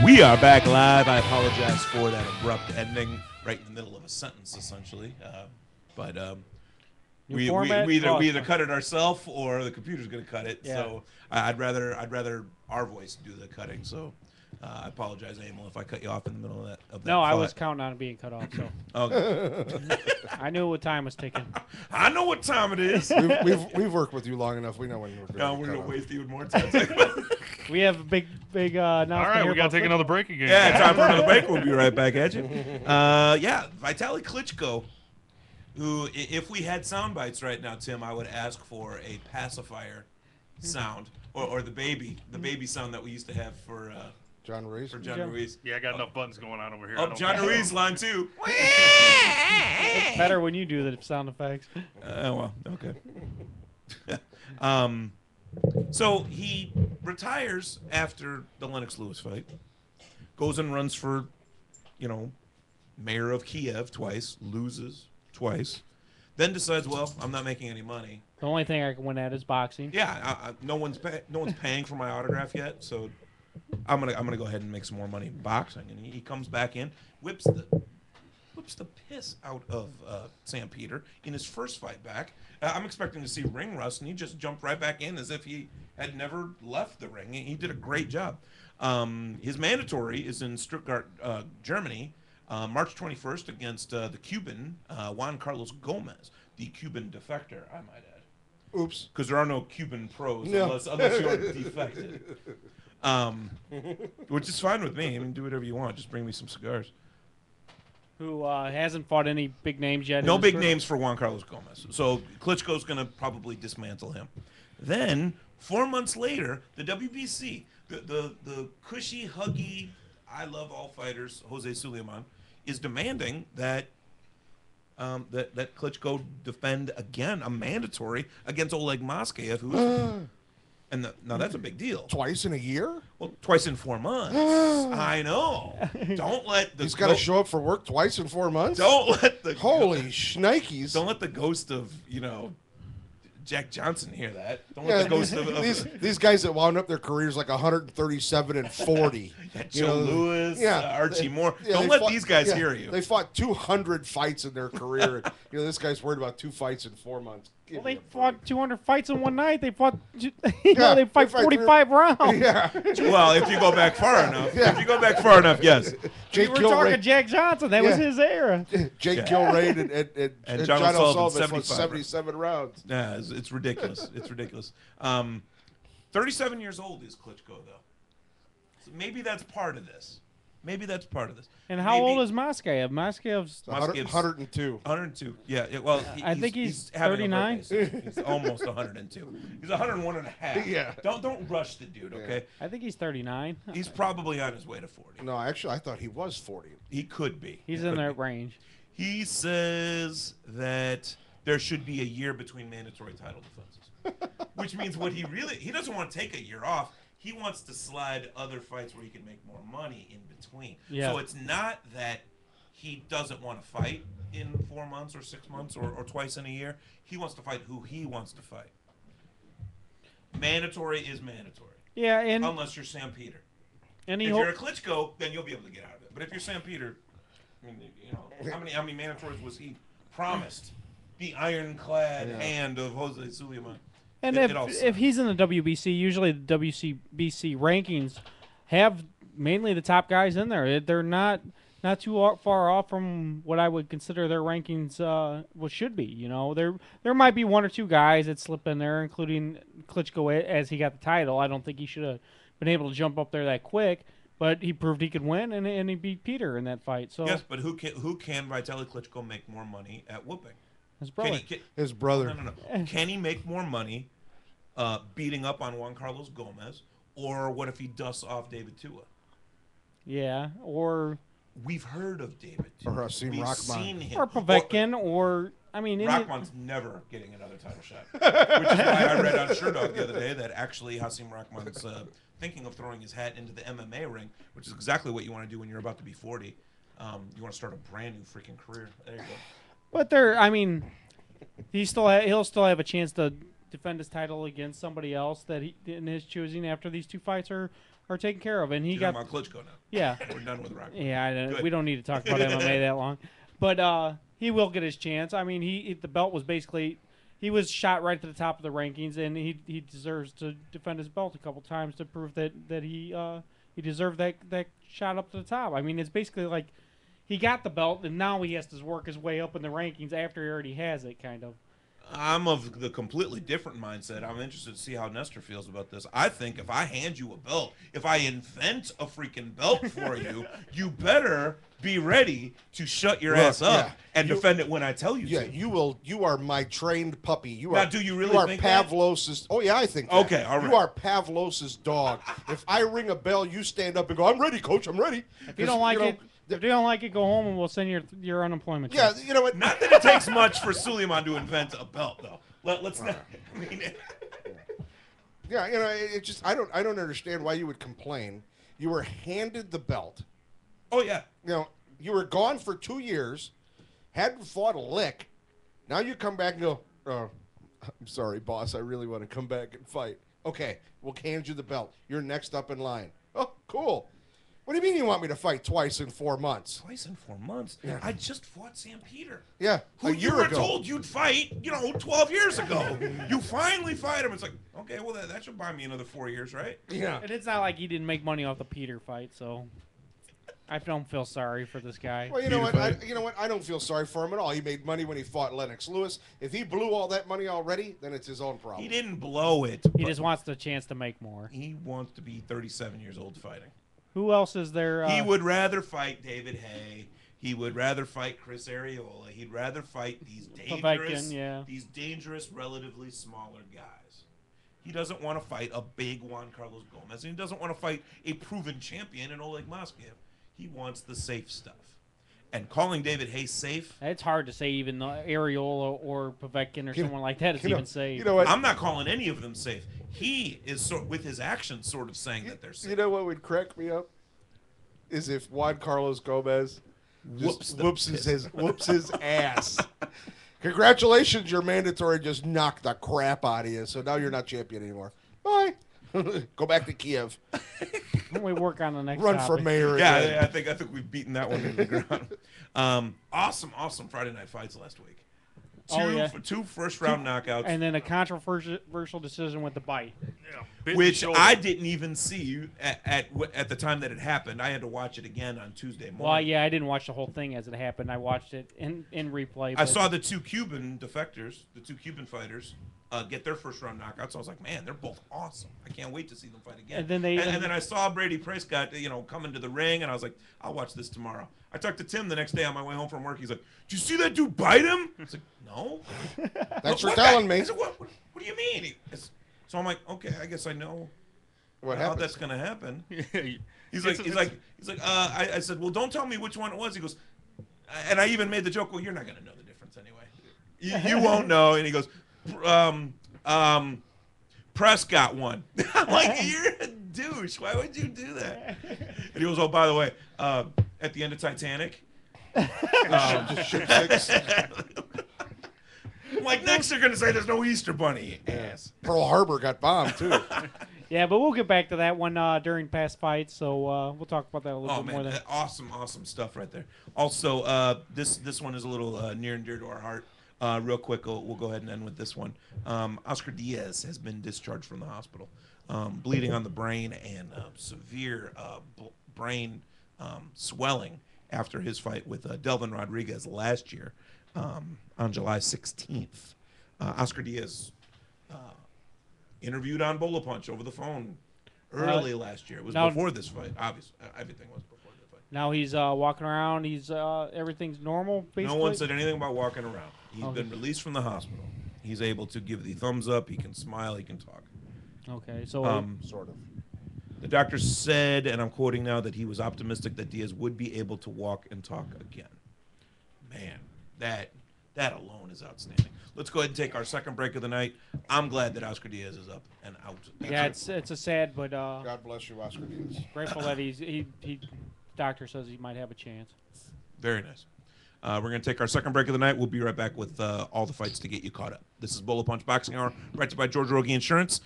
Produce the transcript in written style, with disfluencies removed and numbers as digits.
We are back live. I apologize for that abrupt ending right in the middle of a sentence, essentially. But we either cut it ourselves or the computer's going to cut it. Yeah. So I'd rather our voice do the cutting. So I apologize, Emil, if I cut you off in the middle of that. No, I was counting on it being cut off. So okay. I knew what time was ticking. I know what time it is. We've worked with you long enough. We know when you're going. No, we're going to waste even more time. We have a big announcement. All right, we got to take another break again. Yeah, time for another break. We'll be right back at you. Yeah, Vitaly Klitschko, who, if we had sound bites right now, Tim, I would ask for a pacifier sound or the baby sound that we used to have for John Ruiz. For John Ruiz. Yeah, I got enough buttons going on over here. Oh, John Ruiz line 2. It's better when you do the sound effects. Well, okay. So he retires after the Lennox Lewis fight, goes and runs for, mayor of Kiev twice, loses twice, then decides, well, I'm not making any money. The only thing I can win at is boxing. Yeah, no one's paying for my autograph yet, so I'm gonna go ahead and make some more money in boxing. And he comes back in, whips the piss out of Sam Peter in his first fight back. I'm expecting to see ring rust, and he just jumped right back in as if he had never left the ring. He did a great job. His mandatory is in Stuttgart, Germany, March 21st against the Cuban Juan Carlos Gomez, the Cuban defector, I might add. Oops. Because there are no Cuban pros unless you're defected. Which is fine with me. I mean, do whatever you want. Just bring me some cigars. Who hasn't fought any big names yet? No big names for Juan Carlos Gomez. So Klitschko's going to probably dismantle him. Then, 4 months later, the WBC, the cushy, huggy, I love all fighters, Jose Sulaiman, is demanding that that Klitschko defend again a mandatory against Oleg Moskaev, who's now that's a big deal. Twice in a year? Well, twice in 4 months. I know. Don't let the He's got to show up for work twice in 4 months? Don't let the holy shnikes. Don't let the ghost of, Jack Johnson hear that. Don't let the ghost of these guys that wound up their careers like 137 and 40. Joe Lewis, Archie Moore. Don't let these guys hear you. They fought 200 fights in their career. This guy's worried about 2 fights in 4 months. Well, they fought 200 fights in one night. They fought, they fight 45 rounds. Yeah. Well, if you go back far enough. Yeah. If you go back far enough, yes. We were talking Jack Johnson. That was his era. Jake Gilray and John O'Sullivan fought 77 rounds. Yeah, it's ridiculous. It's ridiculous. 37 years old is Klitschko, though. So maybe that's part of this. And how old is Moskaev? Moskaev's 102. 102. Yeah. Well, I think he's 39. He's almost 102. He's 101 and a half. Yeah. Don't rush the dude, okay? I think he's 39. He's probably on his way to 40. No, actually, I thought he was 40. He could be. He's in that range. He says that there should be a year between mandatory title defenses, which means he doesn't want to take a year off. He wants to slide other fights where he can make more money in between. Yeah. So it's not that he doesn't want to fight in 4 months or 6 months or twice in a year. He wants to fight who he wants to fight. Mandatory is mandatory. Yeah, and unless you're Sam Peter. And if you're a Klitschko, then you'll be able to get out of it. But if you're Sam Peter, I mean, how many mandatories was he promised? The ironclad hand of Jose Sulaiman. And if he's in the WBC, usually the WBC rankings have mainly the top guys in there. They're not too far off from what I would consider their rankings should be. There might be 1 or 2 guys that slip in there, including Klitschko as he got the title. I don't think he should have been able to jump up there that quick, but he proved he could win, and he beat Peter in that fight. So yes, but who can Vitaly Klitschko make more money at whooping? His brother. His brother. No. Can he make more money beating up on Juan Carlos Gomez, or what if he dusts off David Tua? Yeah, or we've heard of David Tua. Or Hasim Rahman. Seen him. Or Povetkin, or I mean, Rahman's never getting another title shot, which is why I read on Sherdog the other day that actually Hasim Rahman's thinking of throwing his hat into the MMA ring, which is exactly what you want to do when you're about to be 40. You want to start a brand new freaking career. There you go. But he'll still have a chance to defend his title against somebody else that he in his choosing after these 2 fights are taken care of. And he You're got talking about Klitschko now. yeah. We're done with Rock. Yeah, Good. we don't need to talk about MMA that long. But he will get his chance. I mean, the belt was basically he was shot right to the top of the rankings, and he deserves to defend his belt a couple times to prove that he deserved that shot up to the top. I mean, it's basically like he got the belt, and now he has to work his way up in the rankings after he already has it, kind of. I'm of the completely different mindset. I'm interested to see how Nestor feels about this. I think if I hand you a belt, if I invent a freaking belt for you, you better be ready to shut your ass up and defend it when I tell you to. you will. You are my trained puppy. You Now, are. do you really You are think that? Pavlos's. Oh yeah, I think. That. Okay, all right. You are Pavlos's dog. If I ring a bell, you stand up and go, "I'm ready, coach. I'm ready." If you don't like it, if you don't like it, go home and we'll send your unemployment. Yeah, check. you know what? Not that it takes much for Suleiman to invent a belt, though. Let's not. I mean, Yeah, you know, it just I don't understand why you would complain. You were handed the belt. oh yeah. You know, you were gone for 2 years, hadn't fought a lick. Now you come back and go, "Oh, I'm sorry, boss. I really want to come back and fight." Okay, we'll hand you the belt. You're next up in line. Oh, cool. What do you mean you want me to fight twice in 4 months? Twice in 4 months. Yeah. I just fought Sam Peter. Yeah, Who a you year were ago. told you'd fight, 12 years ago. You finally fight him. It's like, okay, well, that should buy me another 4 years, right? Yeah. And it's not like he didn't make money off the Peter fight, so I don't feel sorry for this guy. Well, you know what? I don't feel sorry for him at all. He made money when he fought Lennox Lewis. If he blew all that money already, then it's his own problem. He didn't blow it. He but just wants the chance to make more. he wants to be 37 years old fighting. Who else is there? He would rather fight David Hay. He would rather fight Chris Areola. He'd rather fight these dangerous, relatively smaller guys. He doesn't want to fight a big Juan Carlos Gomez, and he doesn't want to fight a proven champion in Oleg Moskiev. He wants the safe stuff. And calling David Hay safe, It's hard to say even though Areola or Povetkin or someone like that is even safe. You know what? I'm not calling any of them safe. He is, with his actions, sort of saying that they're safe. You know what would crack me up? Is if Juan Carlos Gomez just whoops his ass. Congratulations, your mandatory just knocked the crap out of you, so now you're not champion anymore. Bye. Go back to Kiev. Why don't we work on the next Run for topic? mayor again. Yeah, I think we've beaten that one to the ground. Awesome Friday night fights last week. Two first-round knockouts. And then a controversial decision with the bite. Which I didn't even see at the time that it happened. I had to watch it again on Tuesday morning. Well, yeah, I didn't watch the whole thing as it happened. I watched it in replay. I saw the 2 Cuban defectors, the 2 Cuban fighters, get their first-round knockouts. I was like, man, they're both awesome. I can't wait to see them fight again. And then and then I saw Brady Prescott, come into the ring, and I was like, I'll watch this tomorrow. I talked to Tim the next day on my way home from work. He's like, did you see that dude bite him? I was like, no. Thanks for telling me. I said, what do you mean? So I'm like, okay, I guess I know What how happened? that's gonna happen. He's I said, well, don't tell me which one it was. He goes, and I even made the joke, well, you're not gonna know the difference anyway. You won't know. And he goes, Prescott won. I'm like, you're a douche. Why would you do that? And he goes, oh, by the way, at the end of Titanic. Just ship six. I'm like, next they're gonna say there's no Easter Bunny. Ass. Pearl Harbor got bombed too. Yeah, but we'll get back to that one during past fights, so we'll talk about that a little Oh bit more. man, Then. awesome stuff right there. Also, this one is a little near and dear to our heart. Real quick, we'll go ahead and end with this one. Oscar Diaz has been discharged from the hospital, bleeding on the brain and severe brain swelling after his fight with Delvin Rodriguez last year on July 16th. Oscar Diaz interviewed on Bolo Punch over the phone early last year. It was before this fight. Obviously, everything was before the fight. Now he's walking around. He's everything's normal. Basically. No one said anything about walking around. He's been released from the hospital. He's able to give the thumbs up. He can smile. He can talk. Okay, so Sort of. The doctor said, and I'm quoting now, that he was optimistic that Diaz would be able to walk and talk again. Man, that alone is outstanding. Let's go ahead and take our second break of the night. I'm glad that Oscar Diaz is up and out. yeah, it's a sad, but God bless you, Oscar Diaz. grateful that he doctor says he might have a chance. Very nice. We're going to take our second break of the night. We'll be right back with all the fights to get you caught up. This is Bolo Punch Boxing Hour, brought to you by Georgia Rogie Insurance.